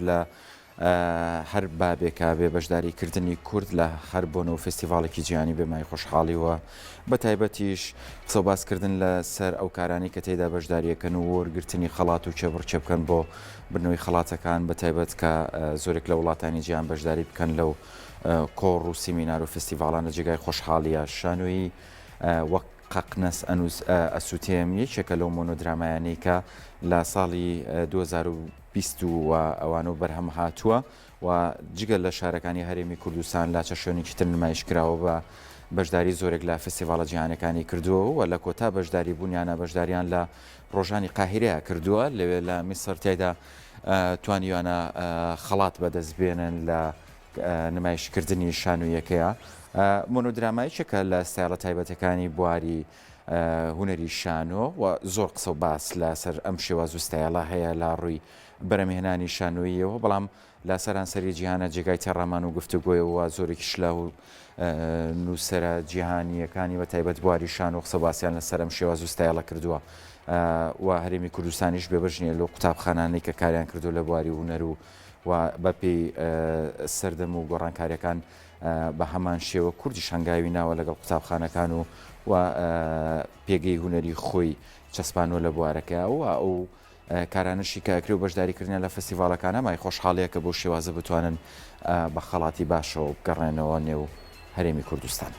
لە هەر بابێکا بێ بەشداریکردنی کورد لە هەر بۆن و فستیڤالێکی جیانی بێمای خۆشحاڵیوە بە تایبەتیش قسە باسکردن لە سەر ئەو کارانی کە تێدا بەشداریەکەن و وەرگرتنی خەڵات و چێبڕچێ بکەن بۆ بنەوەی خەڵاتەکان بە تایبەت کە زۆرێک لە وڵاتانی جیان بەشداری بکەن لەو کۆڕ و سیمینار و فستیڤالان لە جێگای خۆشحاڵیە شانۆیی وەک قەقنەس ئەسووتێم یەکێکە لەو مۆنۆدرامایانەی کە لە ساڵی 2020 ئەوان و بەرهەم هاتووە و جگەل لە شارەکانی هەرێمی کوردستان لا چەشێنێکی تر نمایش کراوە بە بەشداری زۆرێک لە فستیڤالە جیهانەکانی کردووە و لە کۆتا بەشداری بوونیانە بەشداریان لە ڕۆژانی قاهیرەیە کردووە لەوێ لە میسر تێدا توانیوانە خەڵات بەدەستبێنن لە نمایشکردنی شانۆیەکەیە مۆنۆدرامایچێکە لە ستایلە تایبەتەکانی بواری هوەری شانۆ و زۆر قسە و باس لەسەر ئەم شێواز و ستایلە هەیە لە ڕووی بەرەمهێنانی شانۆییەوە بەڵام لا سەرانسەری جیهانە جێگای تێڕامان و گفتوگۆیەوە زۆرێکی شلە و نووسرە جیهانیەکانی بە تایبەت بواری شان و قسە باسییان لەسەر ئەم شێواز و ستایلە کردووە و هەرێمی کوردستانیش بێبژنیە لەو قوتابخانانەی کە کاریان کردو لە بواری هوەر و بەپێی سەردەم و گۆڕانکاریەکان بە هەمان شێوە کوردی شنگاوی ناوە لەگەڵ قوتابخانەکان و پێگەی هوەری خۆی چەسپانۆ لە بوارەکە و ئەو کارانشی کە ئەکری و بەشداریکردنیان لە فستیڤالەکانە مای خۆشحاڵەیەکە بۆ شێوازە بتوانن بە خەڵاتی باشەوە بگەڕێنەوە نێو هەرێمی کوردستان.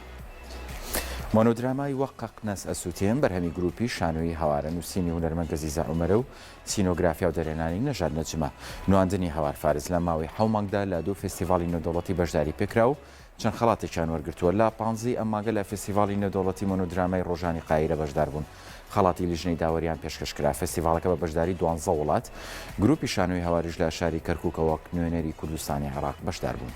مۆنۆدرامای وەک قەقنەس ئەسووتێم بەرهەمی گروپی شانۆیی هەوارە نووسینی هونەرمەند گەزیزە عومەرە و سینۆگرافیا و دەرێنانی نەژاد نەجمە نواندنی هەوار فارز لە ماوەی 7 مانگدا لە دوو فستیڤالی نێودەوڵەتی بەشداری پێکرا و چەند خەڵاتێکیان وەرگرتووە لە 15 ئەم مانگە لە فستیڤالی نێودەوڵەتی مۆنۆدرامای ڕۆژانی قاهیرە بەشدار بوون. خەڵاتی لیژنەی داوەریان پێشکەشکرا فستیڤالەکە بە بەشداری 12 وڵات گروپی شانۆیی هەواریش لە شاری کەرکووکەوە نوێنەری کوردستانی عێراق بەشدار بوون.